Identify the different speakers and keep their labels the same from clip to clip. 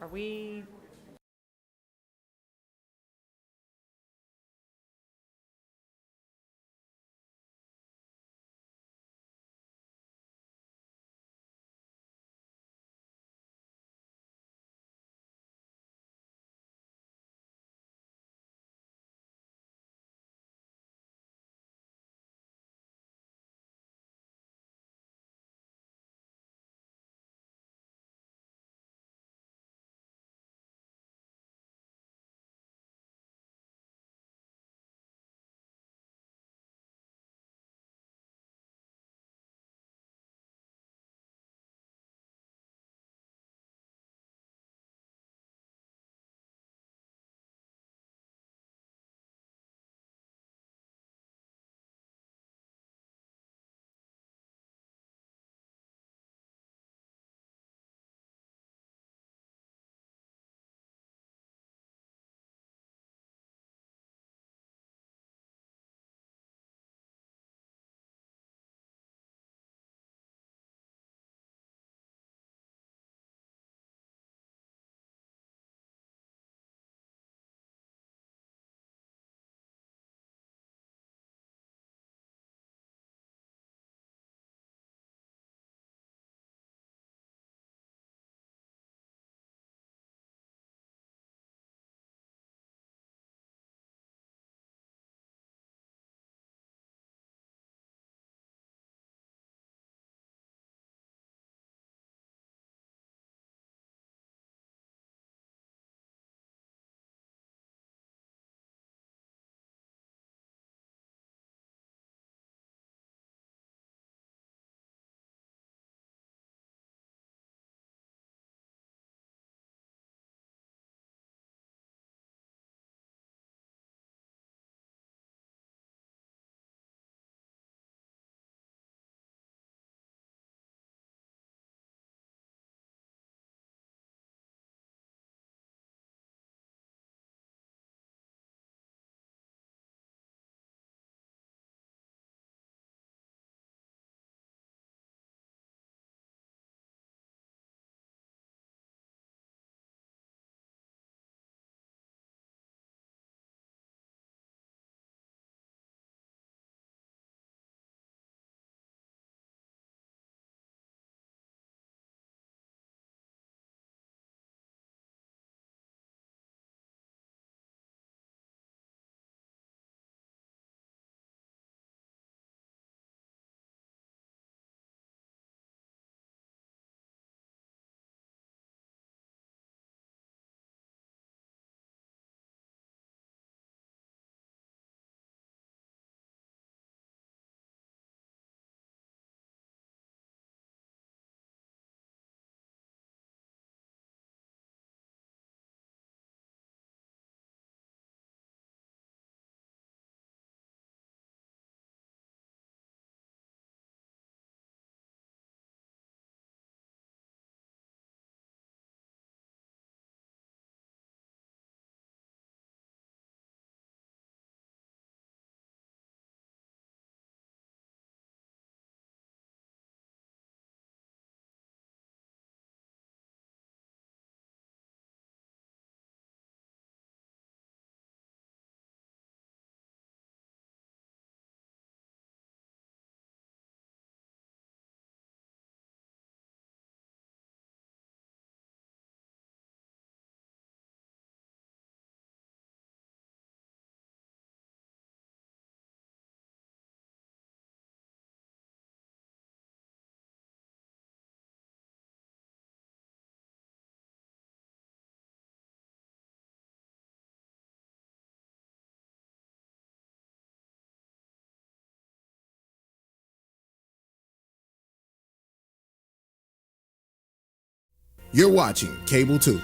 Speaker 1: Are we,
Speaker 2: You're watching Cable 2.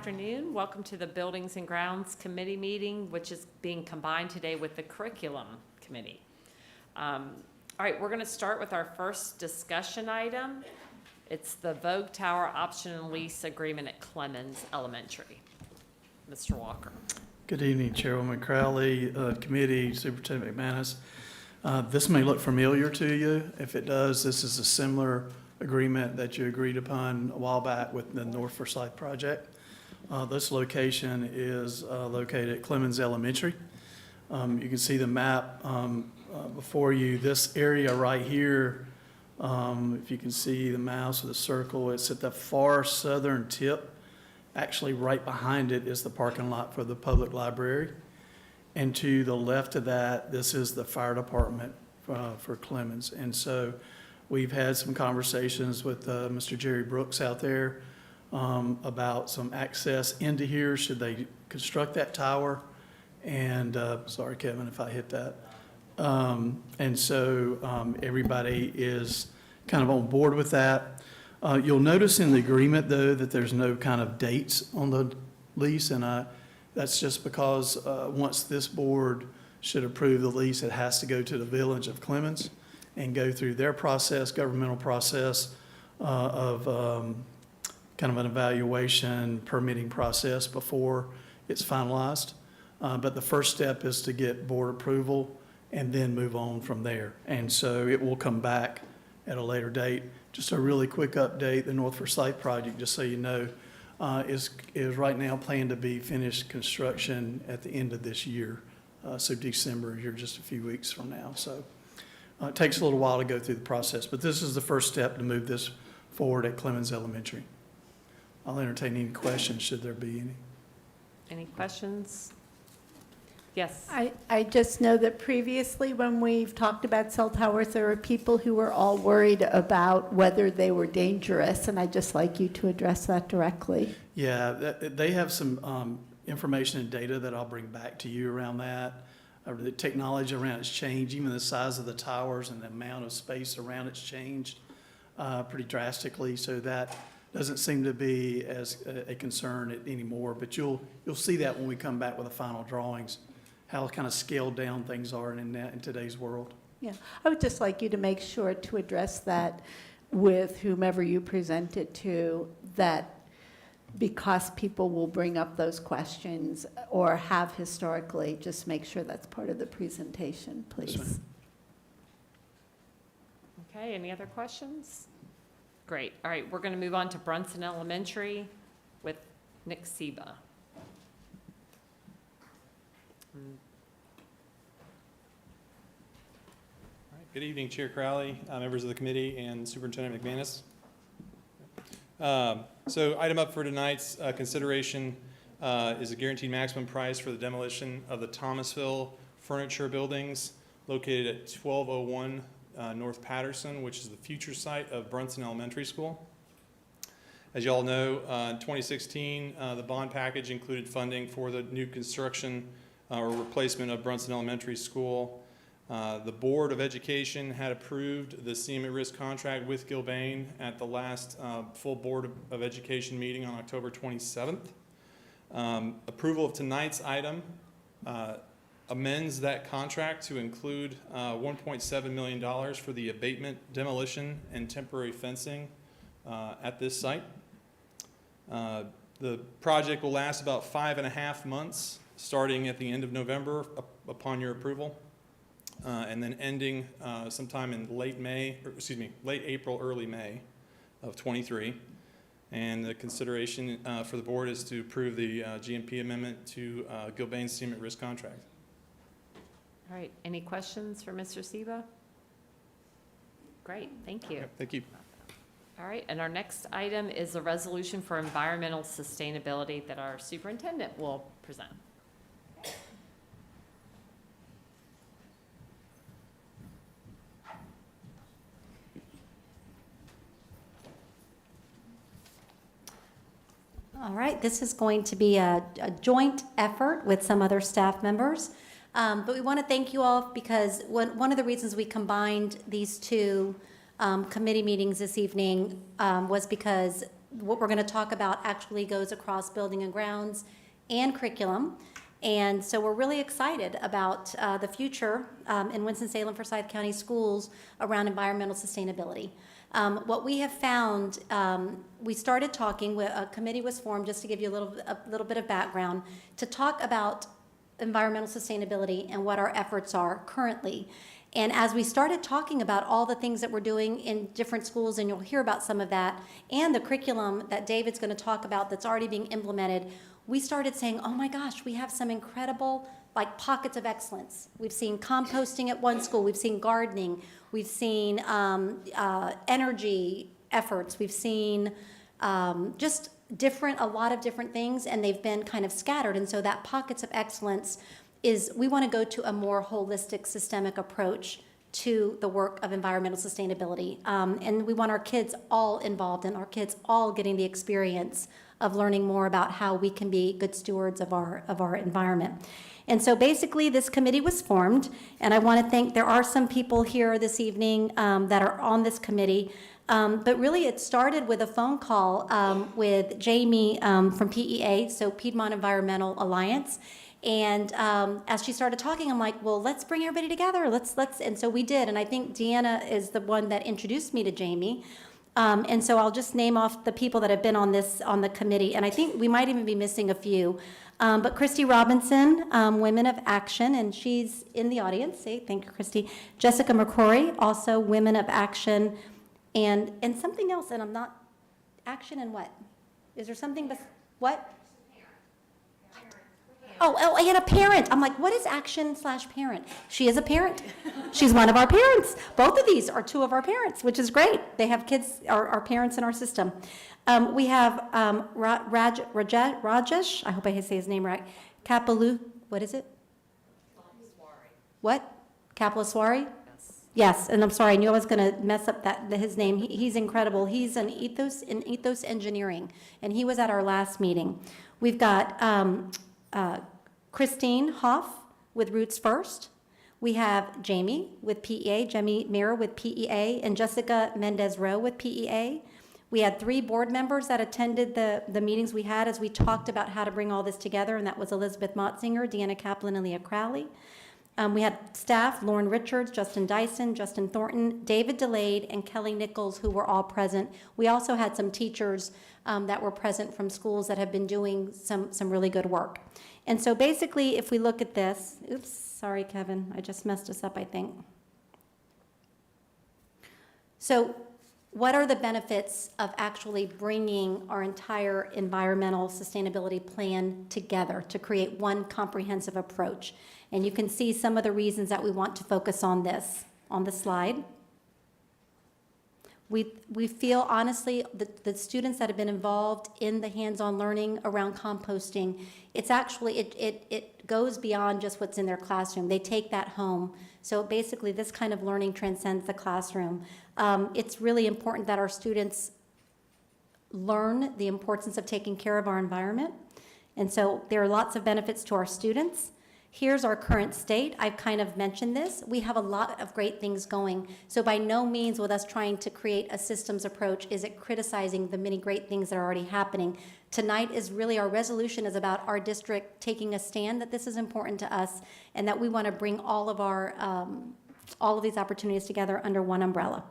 Speaker 1: afternoon. Welcome to the Buildings and Grounds Committee meeting, which is being combined today with the Curriculum Committee. All right, we're going to start with our first discussion item. It's the Vogue Tower option and lease agreement at Clemens Elementary. Mr. Walker.
Speaker 3: Good evening, Chairwoman Crowley, Committee, Superintendent McManus. This may look familiar to you. If it does, this is a similar agreement that you agreed upon a while back with the North Forsyth project. This location is located at Clemens Elementary. You can see the map before you. This area right here, if you can see the mouse or the circle, it's at the far southern tip. Actually, right behind it is the parking lot for the public library. And to the left of that, this is the fire department for Clemens. And so we've had some conversations with Mr. Jerry Brooks out there about some access into here, should they construct that tower. And, sorry, Kevin, if I hit that. And so everybody is kind of on board with that. You'll notice in the agreement, though, that there's no kind of dates on the lease, and that's just because once this board should approve the lease, it has to go to the Village of Clemens and go through their process, governmental process of kind of an evaluation, permitting process before it's finalized. But the first step is to get board approval and then move on from there. And so it will come back at a later date. Just a really quick update, the North Forsyth project, just so you know, is right now planned to be finished construction at the end of this year. So December, here just a few weeks from now. So it takes a little while to go through the process, but this is the first step to move this forward at Clemens Elementary. I'll entertain any questions, should there be any.
Speaker 1: Any questions? Yes.
Speaker 4: I just know that previously when we've talked about cell towers, there were people who were all worried about whether they were dangerous, and I'd just like you to address that directly.
Speaker 3: Yeah, they have some information and data that I'll bring back to you around that. The technology around it's changed, even the size of the towers and the amount of space around it's changed pretty drastically, so that doesn't seem to be as a concern anymore, but you'll see that when we come back with the final drawings, how kind of scaled down things are in today's world.
Speaker 4: Yeah, I would just like you to make sure to address that with whomever you present it to, that because people will bring up those questions or have historically, just make sure that's part of the presentation, please.
Speaker 3: Yes, ma'am.
Speaker 1: Okay, any other questions? Great. All right, we're going to move on to Brunson Elementary with Nick Seba.
Speaker 5: All right. Good evening, Chair Crowley, members of the committee, and Superintendent McManus. So item up for tonight's consideration is a guaranteed maximum price for the demolition of the Thomasville furniture buildings located at 1201 North Patterson, which is the future site of Brunson Elementary School. As you all know, in 2016, the bond package included funding for the new construction or replacement of Brunson Elementary School. The Board of Education had approved the CM risk contract with Gilbane at the last full Board of Education meeting on October 27th. Approval of tonight's item amends that contract to include $1.7 million for the abatement, demolition, and temporary fencing at this site. The project will last about 5.5 months, starting at the end of November upon your approval, and then ending sometime in late April, early May of 23. And the consideration for the board is to approve the GMP amendment to Gilbane's CM risk contract.
Speaker 1: All right, any questions for Mr. Seba? Great, thank you.
Speaker 5: Yep, thank you.
Speaker 1: All right, and our next item is a resolution for environmental sustainability that our superintendent will present.
Speaker 6: All right, this is going to be a joint effort with some other staff members. But we want to thank you all because one of the reasons we combined these two committee meetings this evening was because what we're going to talk about actually goes across building and grounds and curriculum. And so we're really excited about the future in Winston-Salem Forsyth County Schools around environmental sustainability. What we have found, we started talking, a committee was formed, just to give you a little bit of background, to talk about environmental sustainability and what our efforts are currently. And as we started talking about all the things that we're doing in different schools, and you'll hear about some of that, and the curriculum that David's going to talk about that's already being implemented, we started saying, oh my gosh, we have some incredible pockets of excellence. We've seen composting at one school, we've seen gardening, we've seen energy efforts, we've seen just a lot of different things, and they've been kind of scattered. And so that pockets of excellence is, we want to go to a more holistic, systemic approach to the work of environmental sustainability. And we want our kids all involved and our kids all getting the experience of learning more about how we can be good stewards of our environment. And so basically this committee was formed, and I want to thank, there are some people here this evening that are on this committee. But really, it started with a phone call with Jamie from PEA, so Piedmont Environmental Alliance. And as she started talking, I'm like, well, let's bring everybody together. And so we did. And I think Deanna is the one that introduced me to Jamie. And so I'll just name off the people that have been on the committee. And I think we might even be missing a few. But Christy Robinson, Women of Action, and she's in the audience. Say, thank you, Christy. Jessica McCrory, also Women of Action. And something else, and I'm not, action and what? Is there something, what? Oh, and a parent. I'm like, what is action/parent? She is a parent. She's one of our parents. Both of these are two of our parents, which is great. They have kids, our parents in our system. We have Rajesh, I hope I say his name right, Kapalu, what is it? What? Kapalaswari? Yes, and I'm sorry, I knew I was going to mess up his name. He's incredible. He's in Ethos Engineering, and he was at our last meeting. We've got Christine Hoff with Roots First. We have Jamie with PEA, Jamie Mira with PEA, and Jessica Mendez-Rowe with PEA. We had 3 board members that attended the meetings we had as we talked about how to bring all this together, and that was Elizabeth Motzinger, Deanna Kaplan, and Leah Crowley. We had staff, Lauren Richards, Justin Dyson, Justin Thornton, David Delayed, and Kelly Nichols, who were all present. We also had some teachers that were present from schools that have been doing some really good work. And so basically, if we look at this, oops, sorry, Kevin, I just messed us up, I think. So what are the benefits of actually bringing our entire environmental sustainability plan together to create one comprehensive approach? And you can see some of the reasons that we want to focus on this on the slide. We feel, honestly, the students that have been involved in the hands-on learning around composting, it's actually, it goes beyond just what's in their classroom. They take that home. So basically, this kind of learning transcends the classroom. It's really important that our students learn the importance of taking care of our environment. And so there are lots of benefits to our students. Here's our current state. I've kind of mentioned this. We have a lot of great things going. So by no means with us trying to create a systems approach is it criticizing the many great things that are already happening. Tonight is really, our resolution is about our district taking a stand that this is important to us and that we want to bring all of these opportunities together under one umbrella.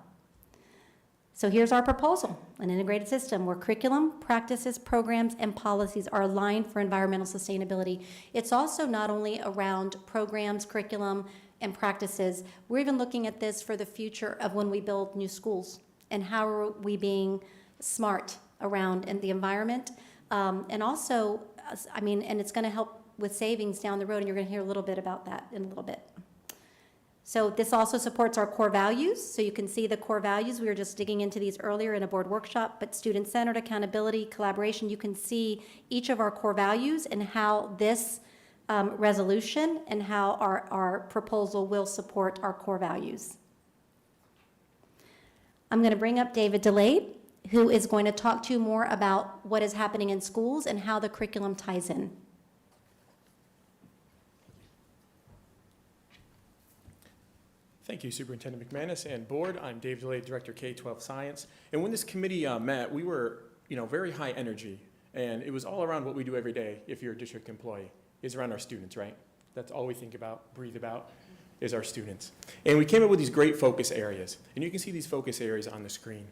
Speaker 6: So here's our proposal, an integrated system where curriculum, practices, programs, and policies are aligned for environmental sustainability. It's also not only around programs, curriculum, and practices. We're even looking at this for the future of when we build new schools and how are we being smart around in the environment. And also, and it's going to help with savings down the road, and you're going to hear a little bit about that in a little bit. So this also supports our core values. So you can see the core values. We were just digging into these earlier in a board workshop, but student-centered, accountability, collaboration. You can see each of our core values and how this resolution and how our proposal will support our core values. I'm going to bring up David Delayed, who is going to talk to you more about what is happening in schools and how the curriculum ties in.
Speaker 7: Thank you, Superintendent McManus and Board. I'm Dave DeLay, Director K-12 Science. And when this committee met, we were very high energy. And it was all around what we do every day if you're a district employee, is around our students, right? That's all we think about, breathe about, is our students. And we came up with these great focus areas. And you can see these focus areas on the screen.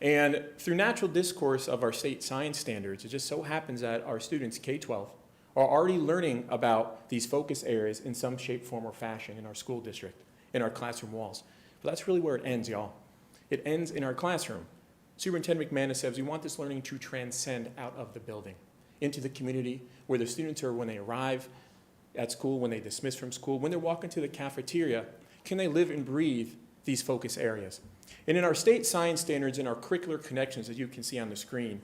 Speaker 7: And through natural discourse of our state science standards, it just so happens that our students, K-12, are already learning about these focus areas in some shape, form, or fashion in our school district, in our classroom walls. But that's really where it ends, y'all. It ends in our classroom. Superintendent McManus says we want this learning to transcend out of the building into the community where the students are when they arrive at school, when they dismiss from school, when they're walking to the cafeteria, can they live and breathe these focus areas? And in our state science standards and our curricular connections, as you can see on the screen,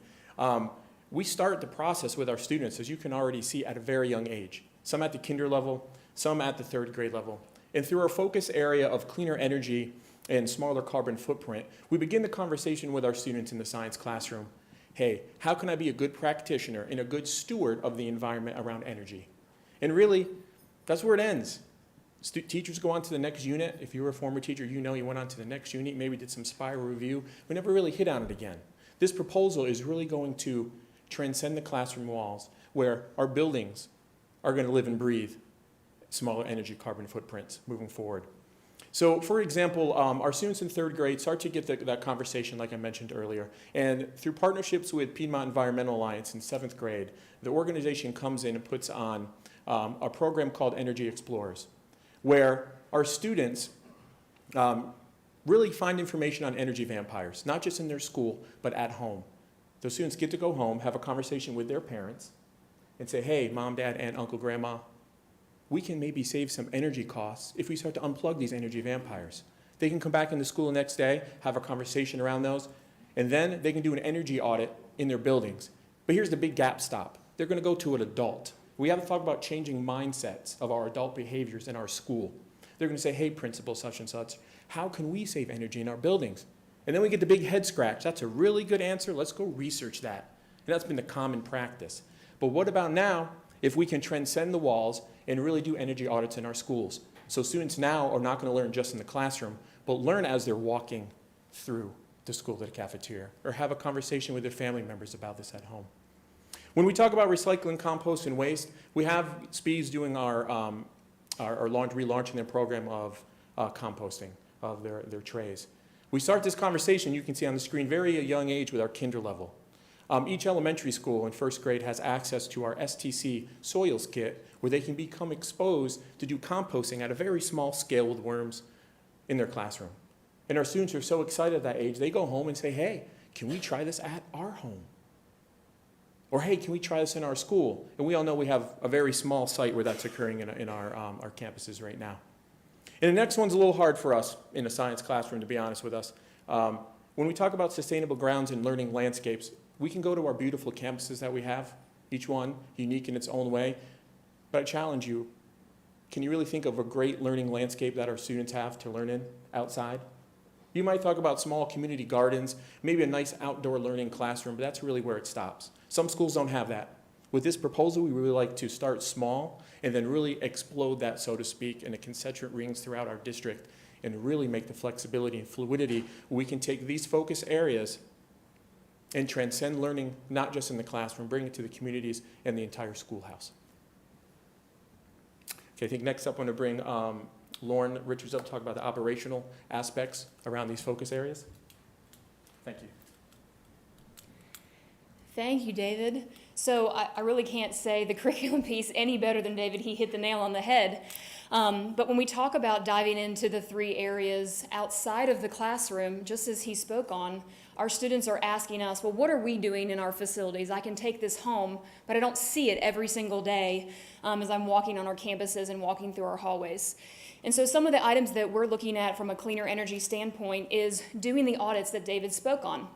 Speaker 7: we start the process with our students, as you can already see, at a very young age. Some at the kinder level, some at the 3rd grade level. And through our focus area of cleaner energy and smaller carbon footprint, we begin the conversation with our students in the science classroom. Hey, how can I be a good practitioner and a good steward of the environment around energy? And really, that's where it ends. Teachers go on to the next unit. If you were a former teacher, you know you went on to the next unit, maybe did some spiral review. We never really hit on it again. This proposal is really going to transcend the classroom walls where our buildings are going to live and breathe smaller energy carbon footprints moving forward. So, for example, our students in 3rd grade start to get that conversation like I mentioned earlier. And through partnerships with Piedmont Environmental Alliance in 7th grade, the organization comes in and puts on a program called Energy Explorers, where our students really find information on energy vampires, not just in their school, but at home. Those students get to go home, have a conversation with their parents, and say, hey, mom, dad, aunt, uncle, grandma, we can maybe save some energy costs if we start to unplug these energy vampires. They can come back into school the next day, have a conversation around those, and then they can do an energy audit in their buildings. But here's the big gap stop. They're going to go to an adult. We have to talk about changing mindsets of our adult behaviors in our school. They're going to say, hey, principal such and such, how can we save energy in our buildings? And then we get the big head scratch. That's a really good answer. Let's go research that. And that's been the common practice. But what about now if we can transcend the walls and really do energy audits in our schools? So students now are not going to learn just in the classroom, but learn as they're walking through the school to the cafeteria, or have a conversation with their family members about this at home. When we talk about recycling, compost, and waste, we have SPEES doing relaunching their program of composting of their trays. We start this conversation, you can see on the screen, very young age with our kinder level. Each elementary school in 1st grade has access to our STC soils kit where they can become exposed to do composting at a very small scale with worms in their classroom. And our students are so excited at that age, they go home and say, hey, can we try this at our home? Or hey, can we try this in our school? And we all know we have a very small site where that's occurring in our campuses right now. And the next one's a little hard for us in a science classroom, to be honest with us. When we talk about sustainable grounds and learning landscapes, we can go to our beautiful campuses that we have, each one unique in its own way. But I challenge you, can you really think of a great learning landscape that our students have to learn in outside? You might talk about small community gardens, maybe a nice outdoor learning classroom, but that's really where it stops. Some schools don't have that. With this proposal, we really like to start small and then really explode that, so to speak, in the concentric rings throughout our district and really make the flexibility and fluidity where we can take these focus areas and transcend learning, not just in the classroom, bring it to the communities and the entire schoolhouse. Okay, I think next up I'm going to bring Lauren Richards up to talk about the operational aspects around these focus areas. Thank you.
Speaker 8: Thank you, David. So I really can't say the curriculum piece any better than David. He hit the nail on the head. But when we talk about diving into the 3 areas outside of the classroom, just as he spoke on, our students are asking us, well, what are we doing in our facilities? I can take this home, but I don't see it every single day as I'm walking on our campuses and walking through our hallways. And so some of the items that we're looking at from a cleaner energy standpoint is doing the audits that David spoke on.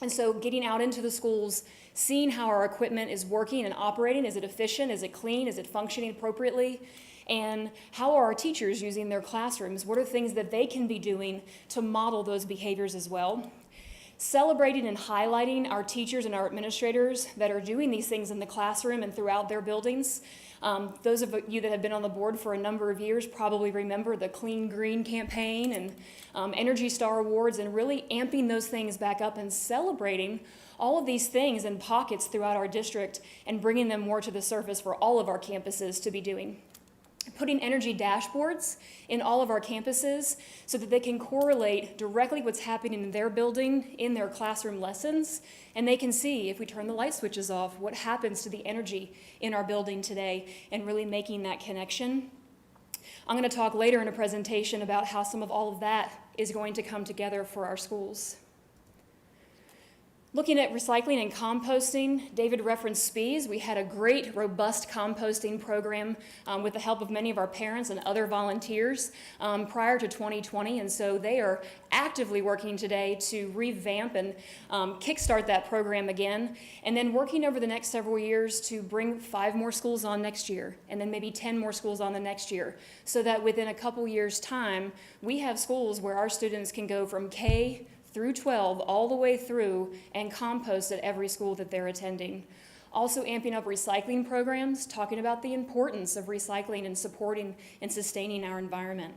Speaker 8: And so getting out into the schools, seeing how our equipment is working and operating. Is it efficient? Is it clean? Is it functioning appropriately? And how are our teachers using their classrooms? What are things that they can be doing to model those behaviors as well? Celebrating and highlighting our teachers and our administrators that are doing these things in the classroom and throughout their buildings. Those of you that have been on the board for a number of years probably remember the Clean Green campaign and Energy Star Awards, and really amping those things back up and celebrating all of these things in pockets throughout our district and bringing them more to the surface for all of our campuses to be doing. Putting energy dashboards in all of our campuses so that they can correlate directly what's happening in their building, in their classroom lessons, and they can see if we turn the light switches off, what happens to the energy in our building today, and really making that connection. I'm going to talk later in a presentation about how some of all of that is going to come together for our schools. Looking at recycling and composting, David referenced SPEES. We had a great, robust composting program with the help of many of our parents and other volunteers prior to 2020, and so they are actively working today to revamp and kickstart that program again, and then working over the next several years to bring 5 more schools on next year, and then maybe 10 more schools on the next year, so that within a couple years' time, we have schools where our students can go from K through 12, all the way through, and compost at every school that they're attending. Also amping up recycling programs, talking about the importance of recycling and supporting and sustaining our environment.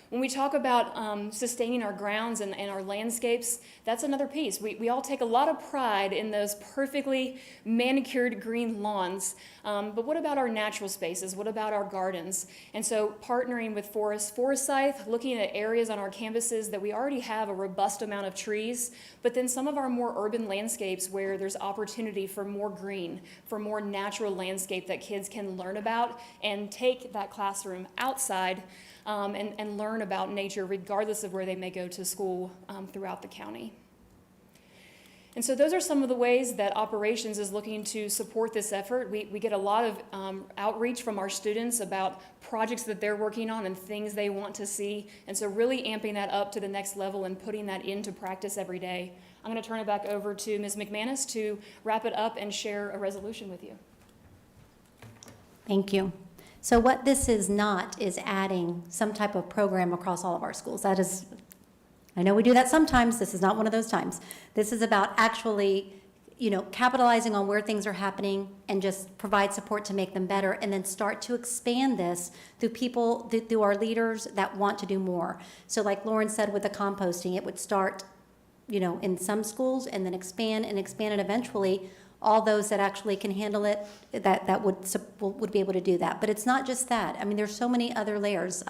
Speaker 8: When we talk about sustaining our grounds and our landscapes, that's another piece. We all take a lot of pride in those perfectly manicured green lawns, but what about our natural spaces? What about our gardens? And so partnering with Forsyth, looking at areas on our campuses that we already have a robust amount of trees, but then some of our more urban landscapes where there's opportunity for more green, for more natural landscape that kids can learn about and take that classroom outside and learn about nature regardless of where they may go to school throughout the county. And so those are some of the ways that operations is looking to support this effort. We get a lot of outreach from our students about projects that they're working on and things they want to see, and so really amping that up to the next level and putting that into practice every day. I'm going to turn it back over to Ms. McManus to wrap it up and share a resolution with you.
Speaker 6: Thank you. So what this is not is adding some type of program across all of our schools. That is, I know we do that sometimes. This is not one of those times. This is about actually, capitalizing on where things are happening and just provide support to make them better, and then start to expand this through people, through our leaders that want to do more. So like Lauren said with the composting, it would start, in some schools and then expand and eventually all those that actually can handle it, that would be able to do that. But it's not just that. I mean, there's so many other layers.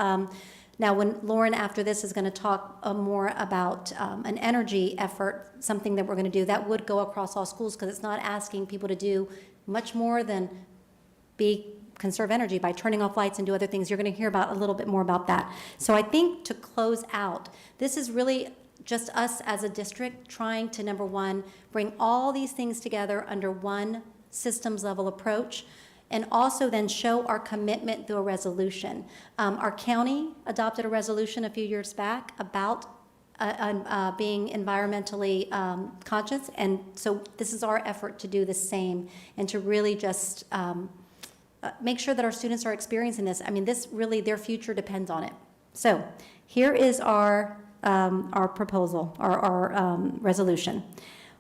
Speaker 6: Now, when Lauren, after this, is going to talk more about an energy effort, something that we're going to do, that would go across all schools, because it's not asking people to do much more than conserve energy by turning off lights and do other things. You're going to hear about a little bit more about that. So I think to close out, this is really just us as a district trying to, number one, bring all these things together under one systems level approach, and also then show our commitment through a resolution. Our county adopted a resolution a few years back about being environmentally conscious, and so this is our effort to do the same and to really just make sure that our students are experiencing this. I mean, this really, their future depends on it. So here is our proposal, our resolution.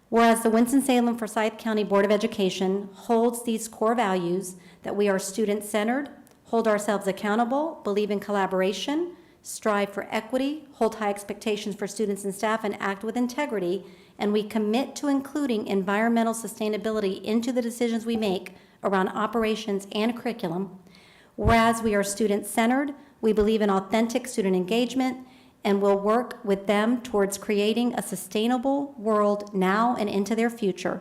Speaker 6: Whereas the Winston-Salem Forsyth County Board of Education holds these core values that we are student-centered, hold ourselves accountable, believe in collaboration, strive for equity, hold high expectations for students and staff, and act with integrity, and we commit to including environmental sustainability into the decisions we make around operations and curriculum. Whereas we are student-centered, we believe in authentic student engagement, and will work with them towards creating a sustainable world now and into their future.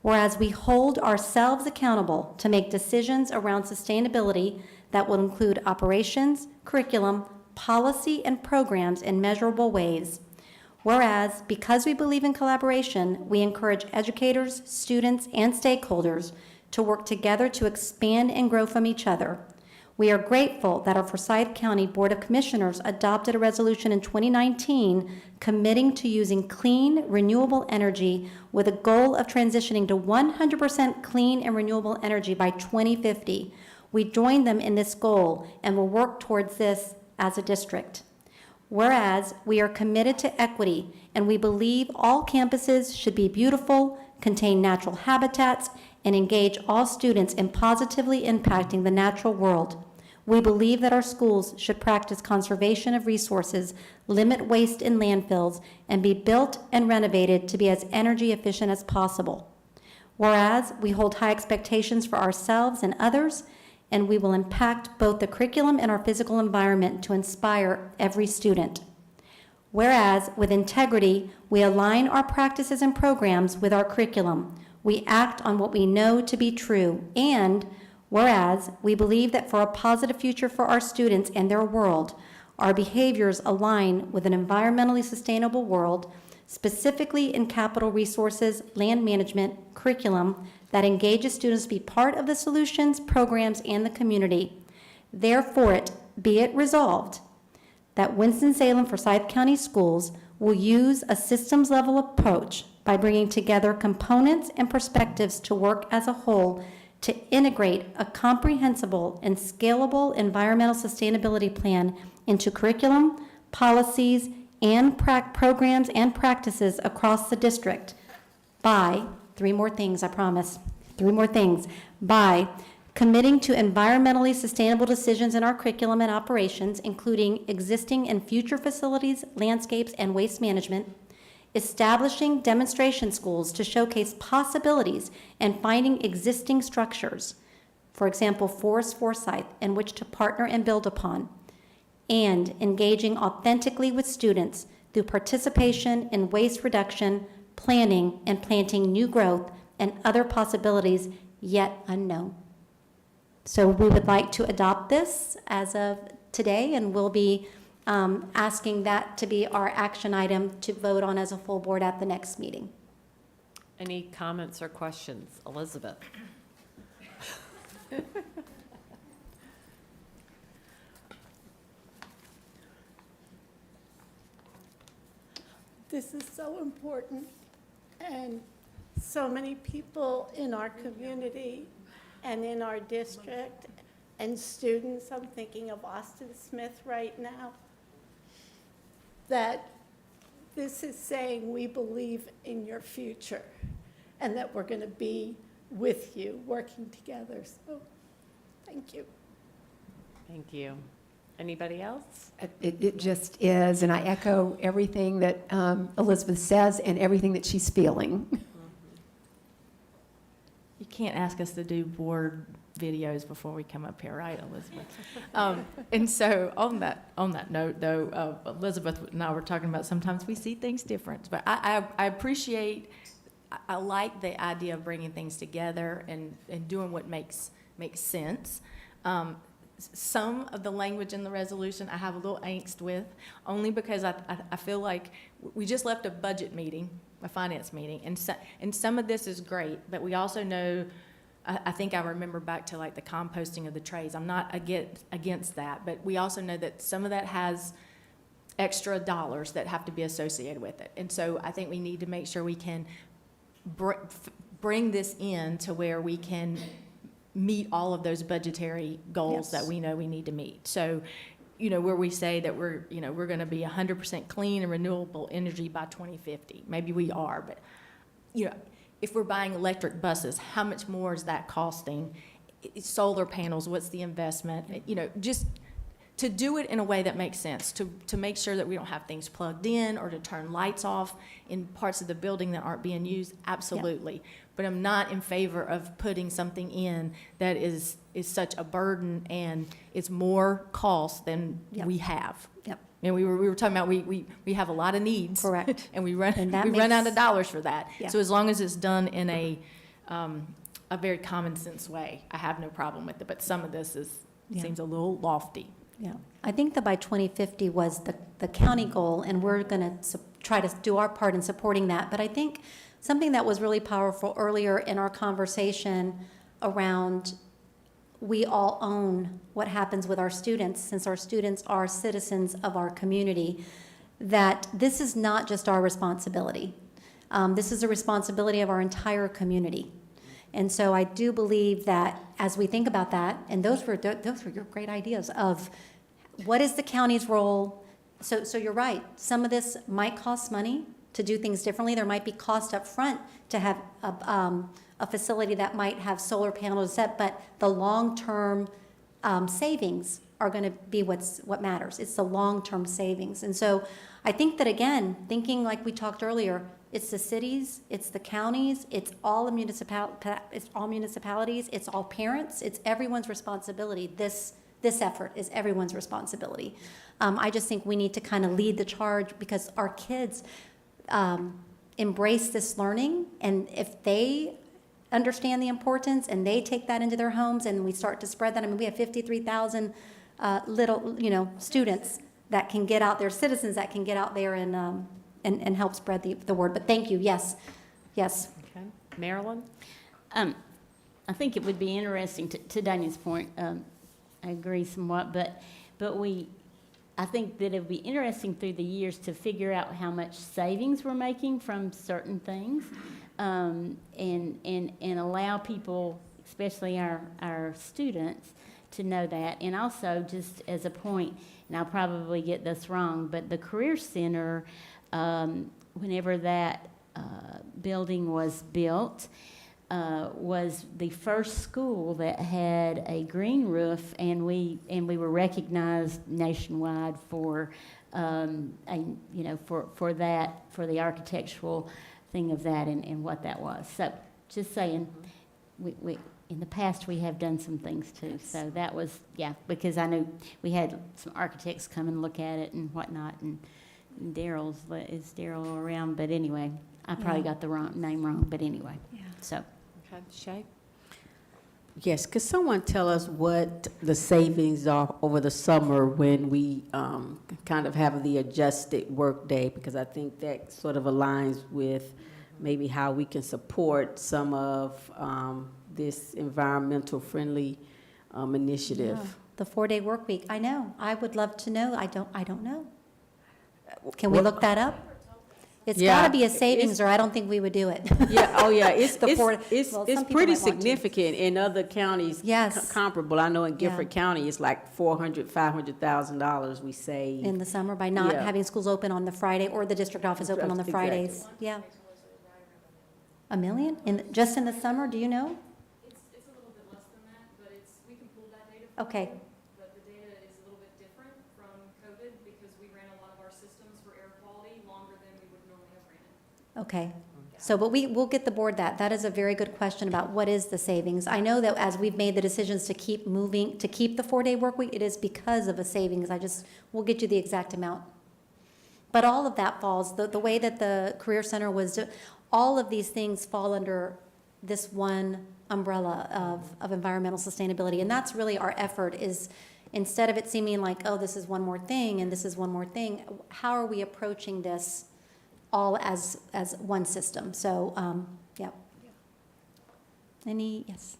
Speaker 6: Whereas we hold ourselves accountable to make decisions around sustainability that will include operations, curriculum, policy, and programs in measurable ways. Whereas, because we believe in collaboration, we encourage educators, students, and stakeholders to work together to expand and grow from each other. We are grateful that our Forsyth County Board of Commissioners adopted a resolution in 2019 committing to using clean, renewable energy with a goal of transitioning to 100% clean and renewable energy by 2050. We join them in this goal and will work towards this as a district. Whereas we are committed to equity and we believe all campuses should be beautiful, contain natural habitats, and engage all students in positively impacting the natural world. We believe that our schools should practice conservation of resources, limit waste in landfills, and be built and renovated to be as energy efficient as possible. Whereas we hold high expectations for ourselves and others, and we will impact both the curriculum and our physical environment to inspire every student. Whereas with integrity, we align our practices and programs with our curriculum. We act on what we know to be true, and whereas we believe that for a positive future for our students and their world, our behaviors align with an environmentally sustainable world, specifically in capital resources, land management, curriculum that engages students to be part of the solutions, programs, and the community. Therefore, be it resolved that Winston-Salem Forsyth County Schools will use a systems-level approach by bringing together components and perspectives to work as a whole to integrate a comprehensible and scalable environmental sustainability plan into curriculum, policies, and programs and practices across the district by, three more things, I promise, by committing to environmentally sustainable decisions in our curriculum and operations, including existing and future facilities, landscapes, and waste management, establishing demonstration schools to showcase possibilities and finding existing structures, for example, Forest Forsyth, in which to partner and build upon, and engaging authentically with students through participation in waste reduction, planning, and planting new growth and other possibilities yet unknown. So we would like to adopt this as of today, and we'll be asking that to be our action item to vote on as a full board at the next meeting.
Speaker 1: Any comments or questions? Elizabeth?
Speaker 4: This is so important, and so many people in our community and in our district and students, I'm thinking of Austin Smith right now, that this is saying we believe in your future and that we're going to be with you, working together. So, thank you.
Speaker 1: Thank you. Anybody else?
Speaker 9: It just is, and I echo everything that Elizabeth says and everything that she's feeling.
Speaker 10: You can't ask us to do board videos before we come up here, right, Elizabeth? And so on that note, though, Elizabeth and I were talking about sometimes we see things different, but I appreciate, I like the idea of bringing things together and doing what makes sense. Some of the language in the resolution I have a little angst with, only because I feel like we just left a budget meeting, a finance meeting, and some of this is great, but we also know, I think I remember back to like the composting of the trays. I'm not against that, but we also know that some of that has extra dollars that have to be associated with it. And so I think we need to make sure we can bring this in to where we can meet all of those budgetary goals that we know we need to meet. So, where we say that we're going to be 100% clean and renewable energy by 2050. Maybe we are, but, if we're buying electric buses, how much more is that costing? Solar panels, what's the investment? Just to do it in a way that makes sense, to make sure that we don't have things plugged in or to turn lights off in parts of the building that aren't being used, absolutely. Yeah. But I'm not in favor of putting something in that is such a burden and it's more cost than we have.
Speaker 6: Yep.
Speaker 10: And we were talking about we have a lot of needs.
Speaker 6: Correct.
Speaker 10: And we run out of dollars for that.
Speaker 6: Yeah.
Speaker 10: So as long as it's done in a very common sense way, I have no problem with it. But some of this seems a little lofty.
Speaker 6: Yeah, I think that by 2050 was the county goal, and we're going to try to do our part in supporting that. But I think something that was really powerful earlier in our conversation around we all own what happens with our students, since our students are citizens of our community, that this is not just our responsibility. This is a responsibility of our entire community. And so I do believe that as we think about that, and those were your great ideas of what is the county's role. So you're right. Some of this might cost money to do things differently. There might be cost up front to have a a facility that might have solar panels set, but the long-term savings are going to be what matters. It's the long-term savings. And so I think that, again, thinking like we talked earlier, it's the cities, it's the counties, it's all municipalities, it's all parents, it's everyone's responsibility. This effort is everyone's responsibility. I just think we need to kind of lead the charge because our kids embrace this learning, and if they understand the importance and they take that into their homes and we start to spread that, I mean, we have 53,000 little, students that can get out there, citizens that can get out there and help spread the word. But thank you, yes.
Speaker 1: Okay. Marilyn?
Speaker 11: I think it would be interesting, to Daniel's point, I agree somewhat, but I think that it would be interesting through the years to figure out how much savings we're making from certain things, and allow people, especially our students, to know that. And also, just as a point, and I'll probably get this wrong, but the Career Center, whenever that building was built, was the first school that had a green roof, and we were recognized nationwide for for the architectural thing of that and what that was. So just saying, we in the past we have done some things too. So that was because I know we had some architects come and look at it and whatnot, and is Daryl around? But anyway, I probably got the name wrong. But anyway, so.
Speaker 1: Okay. Shay?
Speaker 12: Yes, could someone tell us what the savings are over the summer when we kind of have the adjusted workday? Because I think that sort of aligns with maybe how we can support some of this environmental friendly initiative.
Speaker 6: Yeah. The 4-day work week. I know. I would love to know. I don't know. Can we look that up? It's got to be a savings, or I don't think we would do it.
Speaker 12: It's
Speaker 6: some people
Speaker 12: pretty
Speaker 6: might want to.
Speaker 12: significant in other counties.
Speaker 6: Yes.
Speaker 12: Comparable. I know in Gifford County, it's like $400,000-$500,000 we save.
Speaker 6: In the summer by not having schools open on the Friday or the district office open on the
Speaker 12: Exactly.
Speaker 6: Fridays. Yeah. $1 million? Just in the summer, do you know?
Speaker 8: It's a little bit less than that, but we can pull that data.
Speaker 6: Okay.
Speaker 8: But the data is a little bit different from COVID because we ran a lot of our systems for air quality longer than we would normally have ran it.
Speaker 6: Okay. So, but we'll get the board that. That is a very good question about what is the savings. I know that as we've made the decisions to keep the 4-day work week, it is because of a savings. We'll get you the exact amount. But all of that falls, the way that the Career Center was, all of these things fall under this one umbrella of environmental sustainability. And that's really our effort is, instead of it seeming like, oh, this is one more thing and this is one more thing, how are we approaching this all as one system? So,
Speaker 1: Yes,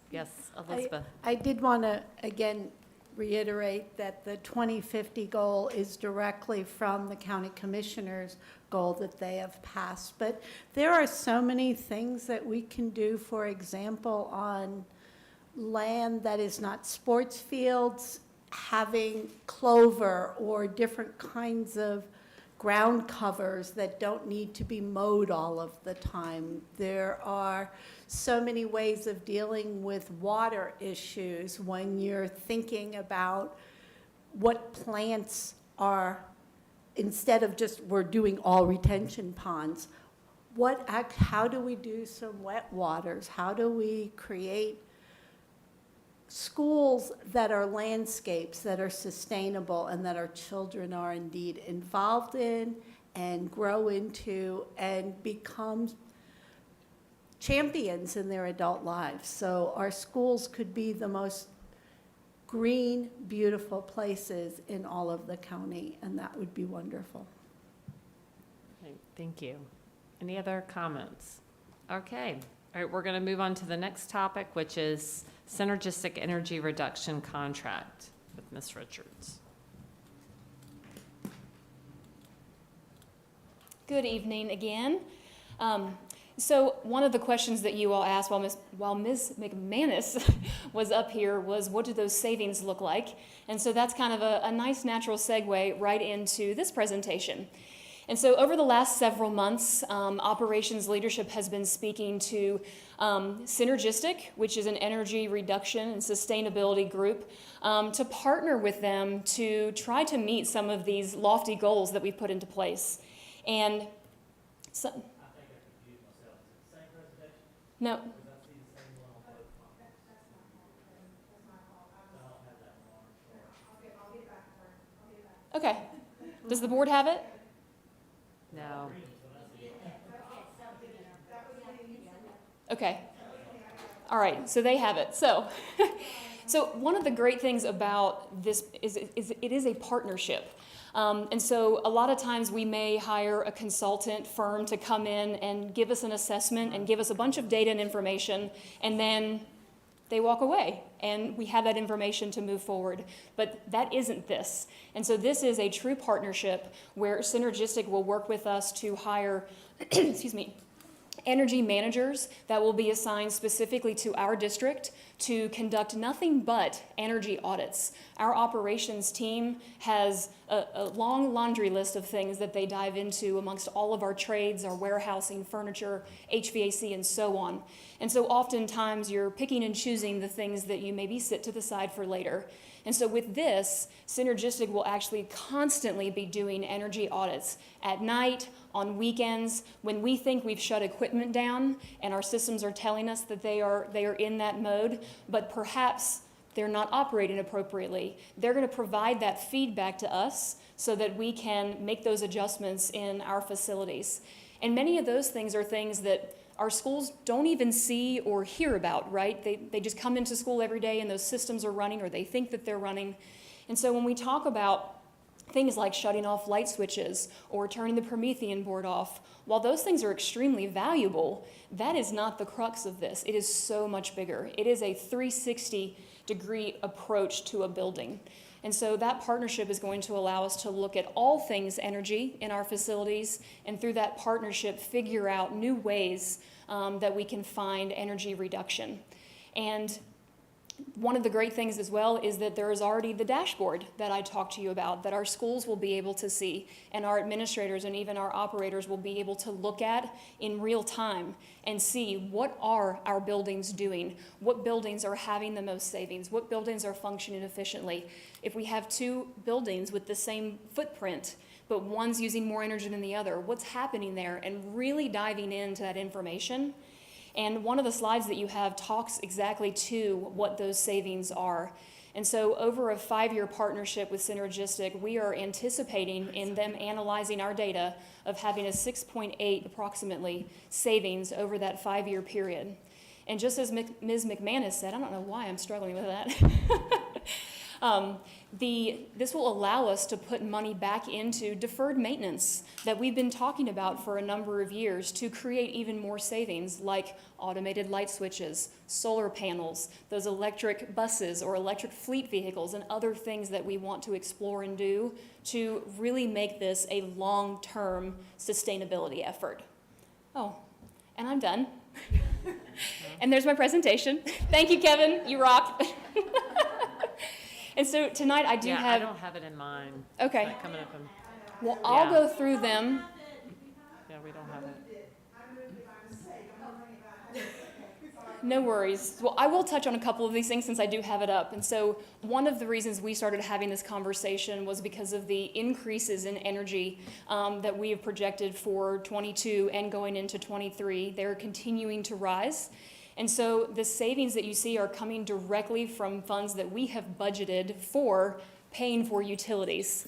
Speaker 1: Elizabeth.
Speaker 4: I did want to, again, reiterate that the 2050 goal is directly from the county commissioners' goal that they have passed. But there are so many things that we can do, for example, on land that is not sports fields, having clover or different kinds of ground covers that don't need to be mowed all of the time. There are so many ways of dealing with water issues when you're thinking about what plants are, instead of just we're doing all retention ponds, how do we do some wet waters? How do we create schools that are landscapes, that are sustainable, and that our children are indeed involved in and grow into and become champions in their adult lives? So our schools could be the most green, beautiful places in all of the county, and that would be wonderful.
Speaker 1: Okay, thank you. Any other comments? Okay. All right, we're going to move on to the next topic, which is synergistic energy reduction contract with Ms. Richards.
Speaker 8: Good evening again. So one of the questions that you all asked while Ms. McManus was up here was, what do those savings look like? And so that's kind of a nice natural segue right into this presentation. And so over the last several months, operations leadership has been speaking to Synergistic, which is an energy reduction and sustainability group, to partner with them to try to meet some of these lofty goals that we've put into place. And so, no. Okay. Does the board have it?
Speaker 1: No.
Speaker 8: Okay. All right, so they have it. So, so one of the great things about this is it is a partnership. And so a lot of times we may hire a consultant firm to come in and give us an assessment and give us a bunch of data and information, and then they walk away and we have that information to move forward. But that isn't this. And so this is a true partnership where Synergistic will work with us to hire, excuse me, energy managers that will be assigned specifically to our district to conduct nothing but energy audits. Our operations team has a long laundry list of things that they dive into amongst all of our trades, our warehousing, furniture, HVAC, and so on. And so oftentimes you're picking and choosing the things that you maybe sit to the side for later. And so with this, Synergistic will actually constantly be doing energy audits at night, on weekends, when we think we've shut equipment down and our systems are telling us that they are in that mode, but perhaps they're not operating appropriately. They're going to provide that feedback to us so that we can make those adjustments in our facilities. And many of those things are things that our schools don't even see or hear about, right? They just come into school every day and those systems are running, or they think that they're running. And so when we talk about things like shutting off light switches or turning the Promethean board off, while those things are extremely valuable, that is not the crux of this. It is so much bigger. It is a 360-degree approach to a building. And so that partnership is going to allow us to look at all things energy in our facilities, and through that partnership figure out new ways that we can find energy reduction. And one of the great things as well is that there is already the dashboard that I talked to you about that our schools will be able to see, and our administrators and even our operators will be able to look at in real time and see what are our buildings doing, what buildings are having the most savings, what buildings are functioning efficiently. If we have two buildings with the same footprint, but one's using more energy than the other, what's happening there, and really diving into that information. And one of the slides that you have talks exactly to what those savings are. And so over a 5-year partnership with Synergistic, we are anticipating in them analyzing our data of having a 6.8 approximately savings over that 5-year period. And just as Ms. McManus said, I don't know why I'm struggling with that. This will allow us to put money back into deferred maintenance that we've been talking about for a number of years to create even more savings, like automated light switches, solar panels, those electric buses or electric fleet vehicles, and other things that we want to explore and do to really make this a long-term sustainability effort. Oh, and I'm done. And there's my presentation. Thank you, Kevin. You rock. And so tonight I do have...
Speaker 1: I don't have it in mine.
Speaker 8: Okay.
Speaker 1: It's not coming up in,
Speaker 8: Well, I'll go through them.
Speaker 1: yeah, we don't have it.
Speaker 8: No worries. Well, I will touch on a couple of these things since I do have it up. And so one of the reasons we started having this conversation was because of the increases in energy that we have projected for 22 and going into 23. They're continuing to rise. And so the savings that you see are coming directly from funds that we have budgeted for paying for utilities.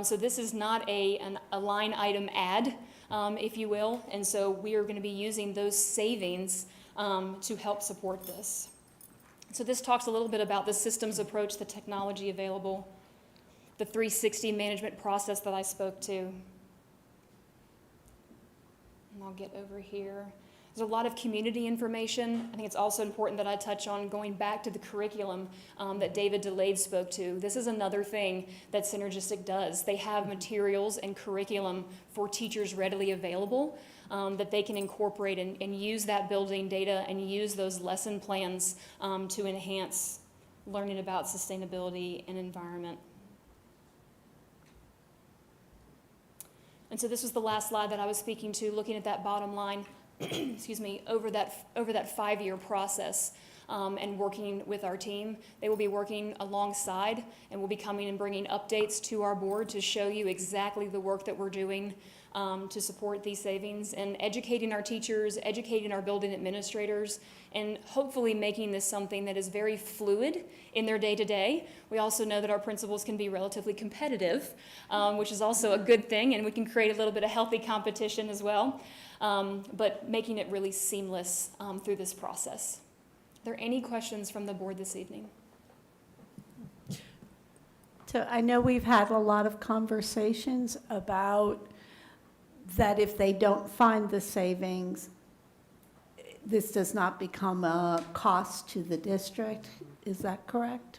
Speaker 8: So this is not a line item add, if you will. And so we are going to be using those savings to help support this. So this talks a little bit about the systems approach, the technology available, the 360 management process that I spoke to. And I'll get over here. There's a lot of community information. I think it's also important that I touch on going back to the curriculum that David Delayed spoke to. This is another thing that Synergistic does. They have materials and curriculum for teachers readily available that they can incorporate and use that building data and use those lesson plans to enhance learning about sustainability and environment. And so this was the last slide that I was speaking to, looking at that bottom line, excuse me, over that 5-year process. And working with our team. They will be working alongside and will be coming and bringing updates to our board to show you exactly the work that we're doing to support these savings and educating our teachers, educating our building administrators, and hopefully making this something that is very fluid in their day-to-day. We also know that our principals can be relatively competitive, which is also a good thing, and we can create a little bit of healthy competition as well, but making it really seamless through this process. Are there any questions from the board this evening?
Speaker 4: So I know we've had a lot of conversations about that if they don't find the savings, this does not become a cost to the district. Is that correct?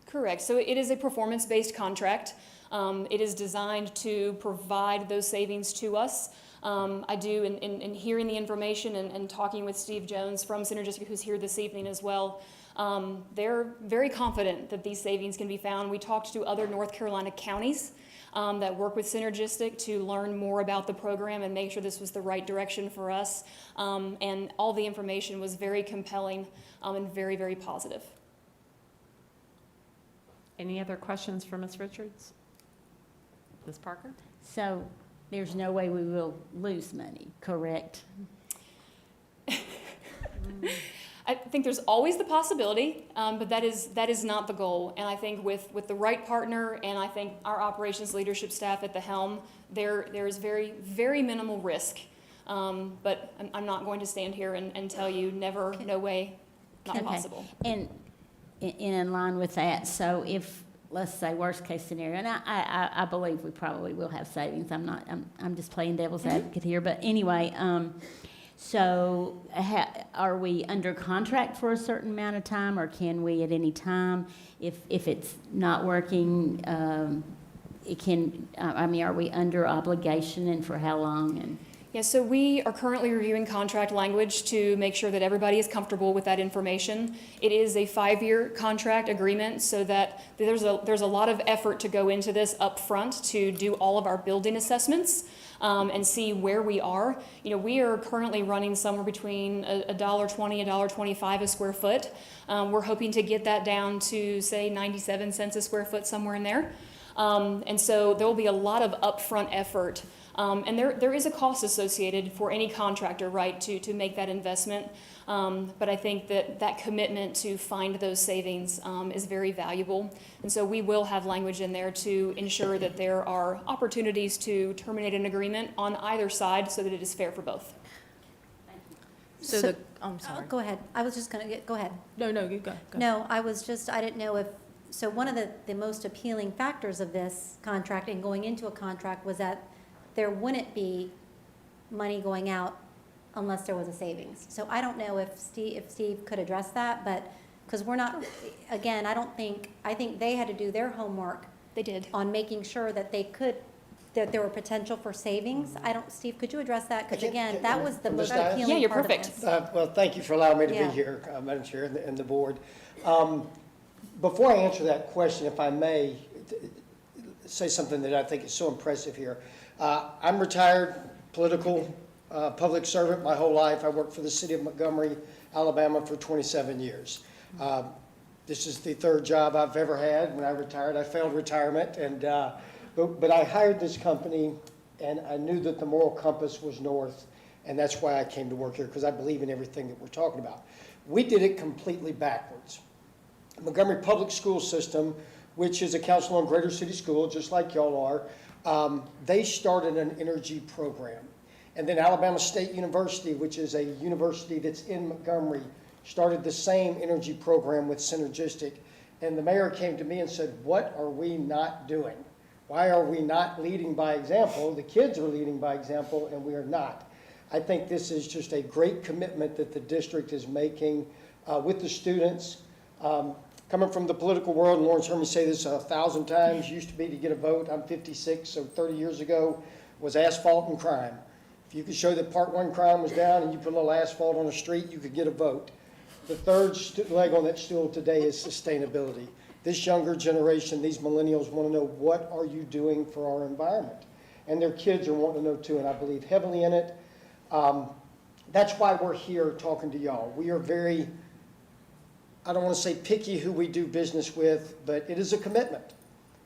Speaker 8: Correct. So it is a performance-based contract. It is designed to provide those savings to us. I do, in hearing the information and talking with Steve Jones from Synergistic, who's here this evening as well, they're very confident that these savings can be found. We talked to other North Carolina counties that work with Synergistic to learn more about the program and make sure this was the right direction for us. And all the information was very compelling and very, very positive.
Speaker 1: Any other questions for Ms. Richards? Ms. Parker?
Speaker 11: So there's no way we will lose money, correct?
Speaker 8: I think there's always the possibility, but that is not the goal. And I think with the right partner, and I think our operations leadership staff at the helm, there is very, very minimal risk. But I'm not going to stand here and tell you never, no way, not
Speaker 11: Okay.
Speaker 8: possible.
Speaker 11: And in line with that, so if, let's say, worst case scenario, and I believe we probably will have savings. I'm just playing devil's advocate here, but anyway, so are we under contract for a certain amount of time, or can we at any time, if it's not working, it can, are we under obligation, and for how long? And
Speaker 8: Yeah, so we are currently reviewing contract language to make sure that everybody is comfortable with that information. It is a 5-year contract agreement, so that there's a lot of effort to go into this up front to do all of our building assessments and see where we are. You know, we are currently running somewhere between $1.20, $1.25 a square foot. We're hoping to get that down to, say, 97 cents a square foot, somewhere in there. And so there will be a lot of upfront effort. And there is a cost associated for any contractor, right, to make that investment. But I think that commitment to find those savings is very valuable. And so we will have language in there to ensure that there are opportunities to terminate an agreement on either side so that it is fair for both.
Speaker 10: I'm sorry.
Speaker 6: Go ahead. I was just going to go ahead.
Speaker 10: No, you go.
Speaker 6: No, I didn't know if, so one of the most appealing factors of this contract and going into a contract was that there wouldn't be money going out unless there was a savings. So I don't know if Steve could address that, but, because we're not, again, I think they had to do their homework.
Speaker 8: They did.
Speaker 6: On making sure that that there were potential for savings. Steve, could you address that? Because again, that was the most appealing
Speaker 8: Yeah, you're
Speaker 6: part of
Speaker 8: perfect.
Speaker 6: this.
Speaker 13: Well, thank you for allowing me to
Speaker 6: Yeah.
Speaker 13: be here, Madam Chair, and the board. Before I answer that question, if I may, say something that I think is so impressive here. I'm retired political public servant my whole life. I worked for the city of Montgomery, Alabama for 27 years. This is the third job I've ever had. When I retired, I failed retirement, but I hired this company, and I knew that the moral compass was north, and that's why I came to work here, because I believe in everything that we're talking about. We did it completely backwards. Montgomery Public School System, which is a council on Greater City School, just like y'all are, they started an energy program. And then Alabama State University, which is a university that's in Montgomery, started the same energy program with Synergistic. And the mayor came to me and said, what are we not doing? Why are we not leading by example? The kids are leading by example, and we are not. I think this is just a great commitment that the district is making with the students. Coming from the political world, and Lawrence heard me say this 1,000 times, used to be to get a vote, I'm 56, so 30 years ago, was asphalt and crime. If you could show that Part 1 crime was down and you put a little asphalt on the street, you could get a vote. The third leg on that stool today is sustainability. This younger generation, these millennials, want to know, what are you doing for our environment? and their kids are wanting to know too, and I believe heavily in it. That's why we're here talking to y'all. We are very, I don't want to say picky who we do business with, but it is a commitment.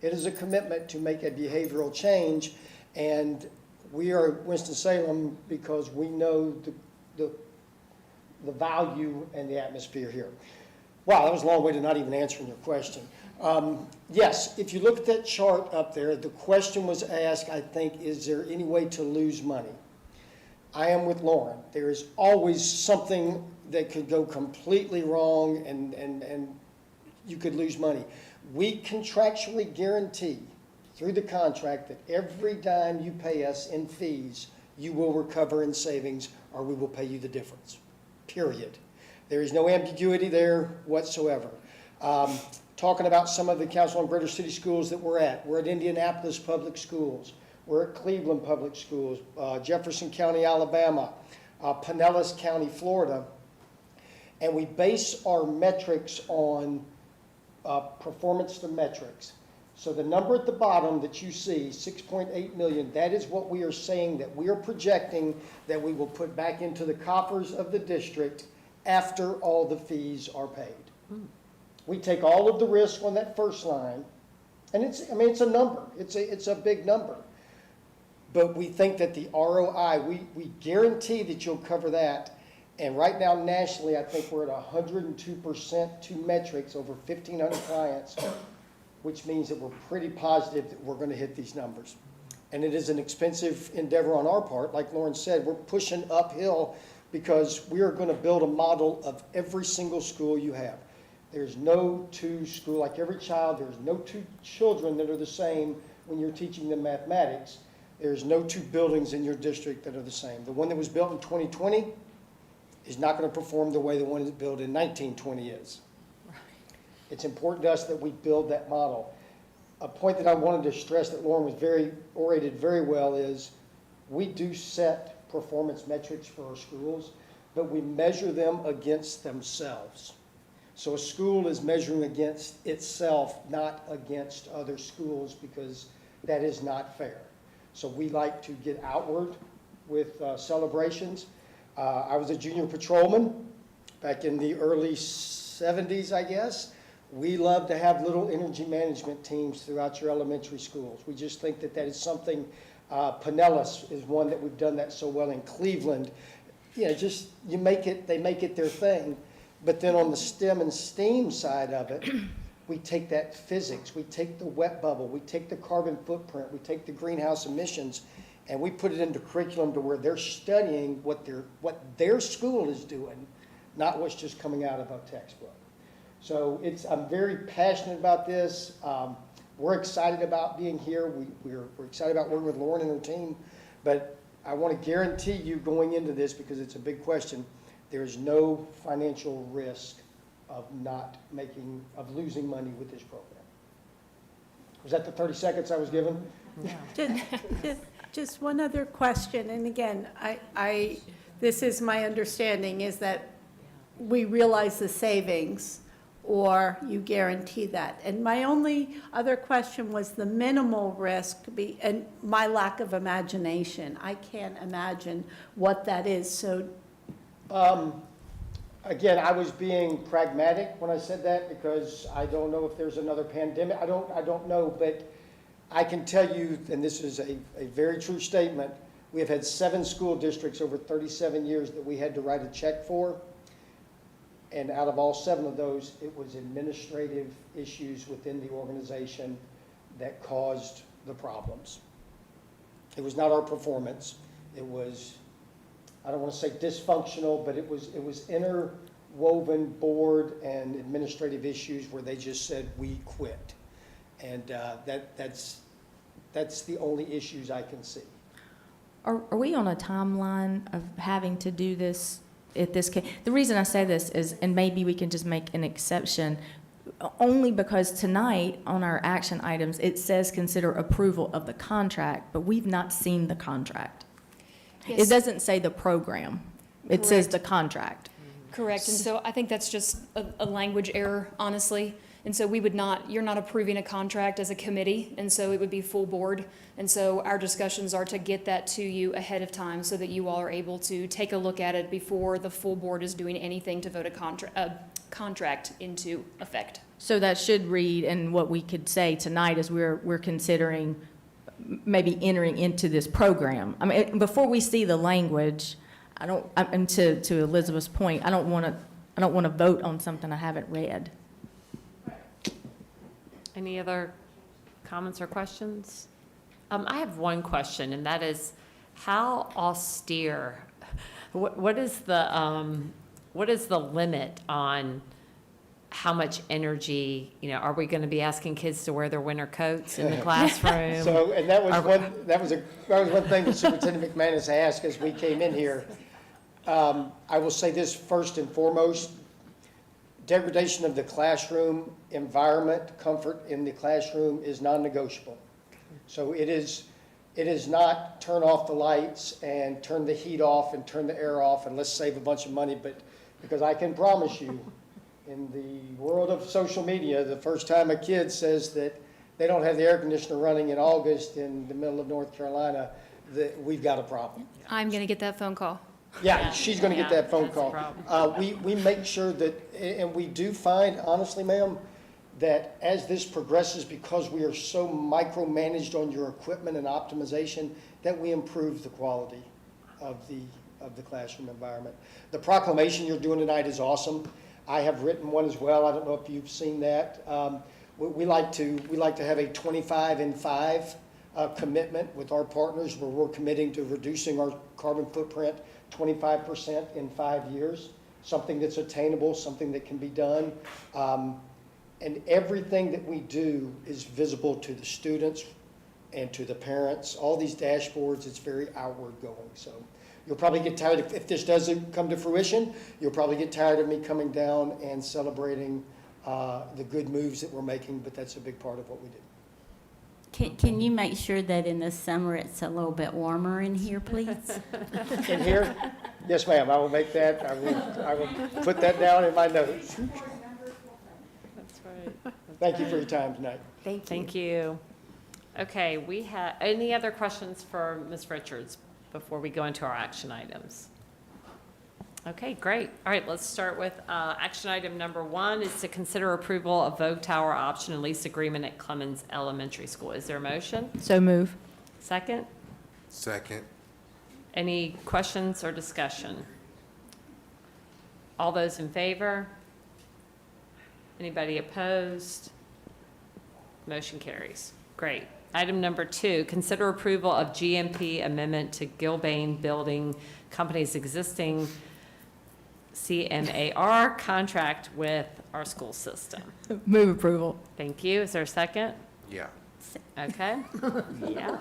Speaker 13: It is a commitment to make a behavioral change, and we are at Winston-Salem because we know the value and the atmosphere here. Wow, that was a long way to not even answering your question. Yes, if you look at that chart up there, the question was asked, I think, is there any way to lose money? I am with Lauren. There is always something that could go completely wrong and you could lose money. We contractually guarantee through the contract that every dime you pay us in fees, you will recover in savings or we will pay you the difference, period. There is no ambiguity there whatsoever. Talking about some of the Council on Greater City Schools that we're at Indianapolis Public Schools. We're at Cleveland Public Schools, Jefferson County, Alabama, Pinellas County, Florida. And we base our metrics on performance to metrics. So the number at the bottom that you see, 6.8 million, that is what we are saying that we are projecting that we will put back into the coffers of the district after all the fees are paid. We take all of the risk on that first line, and it's a number. It's a big number. But we think that the ROI, we guarantee that you'll cover that. And right now, nationally, I think we're at 102% to metrics, over 1,500 clients, which means that we're pretty positive that we're going to hit these numbers. And it is an expensive endeavor on our part. Like Lauren said, we're pushing uphill because we are going to build a model of every single school you have. There's no two school, like every child, there's no two children that are the same when you're teaching them mathematics. There's no two buildings in your district that are the same. The one that was built in 2020 is not going to perform the way the one that's built in 1920 is. It's important to us that we build that model. A point that I wanted to stress that Lauren was orated very well is we do set performance metrics for our schools, but we measure them against themselves. So a school is measuring against itself, not against other schools, because that is not fair. So we like to get outward with celebrations. I was a junior patrolman back in the early 70s, I guess. We love to have little energy management teams throughout your elementary schools. We just think that that is something, Pinellas is one that we've done that so well in Cleveland. You know, just they make it their thing. But then on the STEM and STEAM side of it, we take that physics, we take the wet bubble, we take the carbon footprint, we take the greenhouse emissions, and we put it into curriculum to where they're studying what their school is doing, not what's just coming out of a textbook. So I'm very passionate about this. We're excited about being here. We're excited about working with Lauren and her team. But I want to guarantee you going into this, because it's a big question, there is no financial risk of losing money with this program. Was that the 30 seconds I was given?
Speaker 4: Just one other question, and again, this is my understanding, is that we realize the savings, or you guarantee that. And my only other question was the minimal risk, and my lack of imagination. I can't imagine what that is, so.
Speaker 13: Again, I was being pragmatic when I said that, because I don't know if there's another pandemic. I don't know, but I can tell you, and this is a very true statement, we have had 7 school districts over 37 years that we had to write a check for. And out of all 7 of those, it was administrative issues within the organization that caused the problems. It was not our performance. It was, I don't want to say dysfunctional, but it was interwoven board and administrative issues where they just said, we quit. And that's the only issues I can see.
Speaker 10: Are we on a timeline of having to do this at this case? The reason I say this is, and maybe we can just make an exception, only because tonight on our action items, it says consider approval of the contract, but we've not seen the contract.
Speaker 8: Yes.
Speaker 10: It doesn't say the program. It says the contract.
Speaker 8: Correct, and so I think that's just a language error, honestly. And so you're not approving a contract as a committee, and so it would be full board. And so our discussions are to get that to you ahead of time so that you all are able to take a look at it before the full board is doing anything to vote a contract into effect.
Speaker 10: So that should read, and what we could say tonight is we're considering maybe entering into this program. I mean, before we see the language, and to Elizabeth's point, I don't want to vote on something I haven't read.
Speaker 1: Any other comments or questions? I have one question, and that is, how austere, what is the limit on how much energy, are we going to be asking kids to wear their winter coats in the classroom?
Speaker 13: So, and that was one thing that Superintendent McManus asked as we came in here. I will say this first and foremost, degradation of the classroom environment, comfort in the classroom is non-negotiable. So it is not turn off the lights and turn the heat off and turn the air off and let's save a bunch of money, but because I can promise you, in the world of social media, the first time a kid says that they don't have the air conditioner running in August in the middle of North Carolina, that we've got a problem.
Speaker 8: I'm going to get that phone call.
Speaker 13: Yeah, she's going to get that phone
Speaker 1: that's a
Speaker 13: call.
Speaker 1: problem.
Speaker 13: We make sure that, and we do find, honestly, ma'am, that as this progresses, because we are so micromanaged on your equipment and optimization, that we improve the quality of the classroom environment. The proclamation you're doing tonight is awesome. I have written one as well. I don't know if you've seen that. We like to have a 25 in 5 commitment with our partners, where we're committing to reducing our carbon footprint 25% in 5 years, something that's attainable, something that can be done. And everything that we do is visible to the students and to the parents. All these dashboards, it's very outward going. So you'll probably get tired, if this doesn't come to fruition, you'll probably get tired of me coming down and celebrating the good moves that we're making, but that's a big part of what we do.
Speaker 11: Can you make sure that in the summer it's a little bit warmer in here, please?
Speaker 13: In here? Yes, ma'am, I will make that, I will put that down in my notes.
Speaker 1: That's right.
Speaker 13: Thank you for your time tonight.
Speaker 1: Thank you. Okay, we have, any other questions for Ms. Richards before we go into our action items? Okay, great. All right, let's start with action item number 1 is to consider approval of Vogue Tower option and lease agreement at Clemens Elementary School. Is there a motion?
Speaker 10: So move.
Speaker 1: Second?
Speaker 2: Second.
Speaker 1: Any questions or discussion? All those in favor? Anybody opposed? Motion carries. Great. Item number 2, consider approval of GMP amendment to Gilbane Building Company's existing CMAR contract with our school system.
Speaker 10: Move approval.
Speaker 1: Thank you. Is there a second?
Speaker 2: Yeah.
Speaker 1: Okay. Yeah.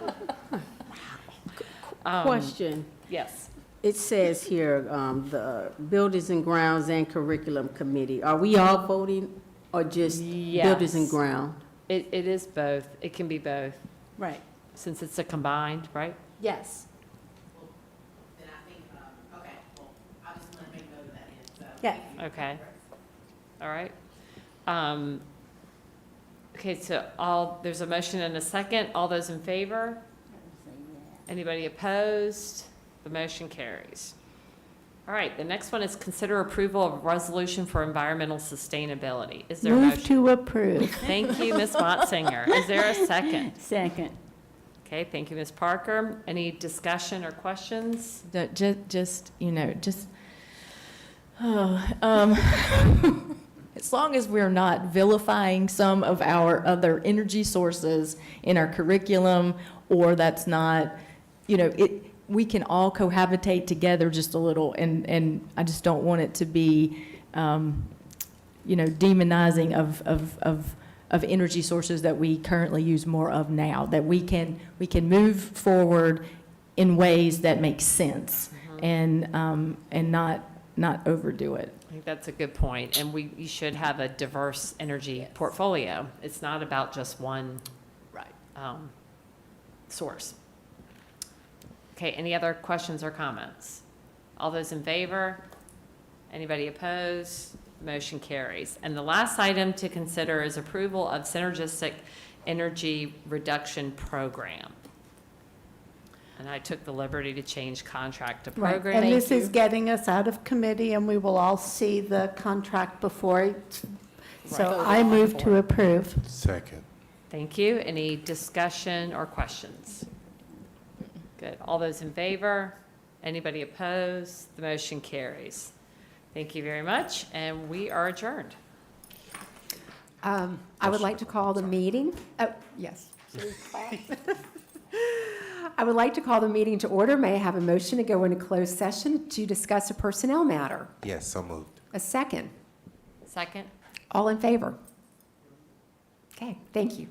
Speaker 12: Question.
Speaker 1: Yes.
Speaker 12: It says here, the Buildings and Grounds and Curriculum Committee. Are we all voting or just Buildings and
Speaker 1: Yes.
Speaker 12: Ground?
Speaker 1: It is both. It can be both,
Speaker 4: Right.
Speaker 1: since it's a combined, right?
Speaker 4: Yes.
Speaker 12: Then I think, okay, well, I just want to make note of that.
Speaker 4: Yeah.
Speaker 1: Okay. All right. Okay, so there's a motion and a second. All those in favor? Anybody opposed? The motion carries. All right, the next one is consider approval of resolution for environmental sustainability. Is there a
Speaker 4: Move
Speaker 1: motion?
Speaker 4: to approve.
Speaker 1: Thank you, Ms. Motzinger. Is there a second?
Speaker 11: Second.
Speaker 1: Okay, thank you, Ms. Parker. Any discussion or questions?
Speaker 10: As long as we're not vilifying some of our other energy sources in our curriculum, or that's not, we can all cohabitate together just a little, and I just don't want it to be, demonizing of energy sources that we currently use more of now, that we can move forward in ways that make sense and not overdo it.
Speaker 1: I think that's a good point, and you should have a diverse energy portfolio. It's not about just one source. Okay, any other questions or comments? All those in favor? Anybody opposed? Motion carries. And the last item to consider is approval of synergistic energy reduction program. And I took the liberty to change contract to
Speaker 4: Right,
Speaker 1: program.
Speaker 4: and this
Speaker 1: Thank
Speaker 4: is
Speaker 1: you.
Speaker 4: getting us out of committee, and we will all see the contract before it. So I move to approve.
Speaker 2: Second.
Speaker 1: Thank you. Any discussion or questions? Good. All those in favor? Anybody opposed? The motion carries. Thank you very much, and we are adjourned.
Speaker 9: I would like to call the meeting, oh, yes. I would like to call the meeting to order. May I have a motion to go into closed session to discuss a personnel matter?
Speaker 2: Yes, so moved.
Speaker 9: A second.
Speaker 1: Second?
Speaker 9: All in favor? Okay, thank you.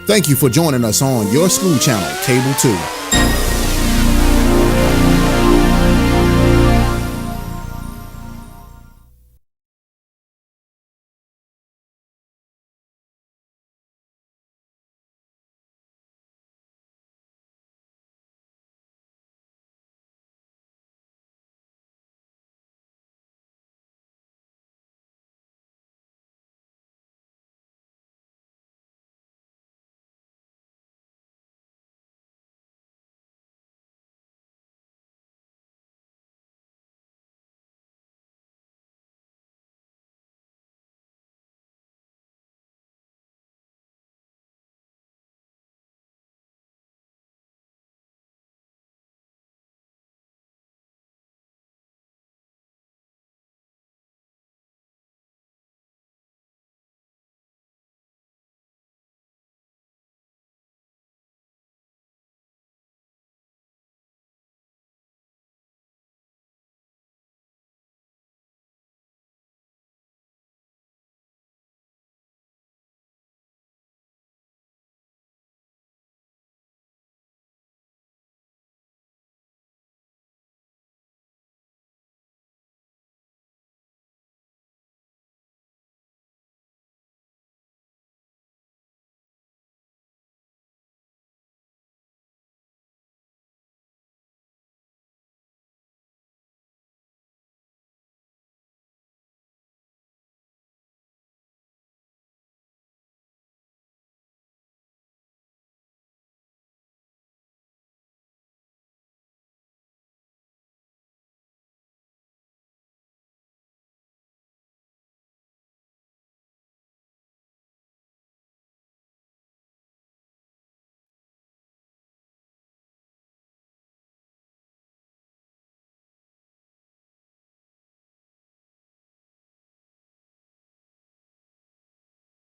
Speaker 2: Thank you for joining us on your school channel, Cable 2.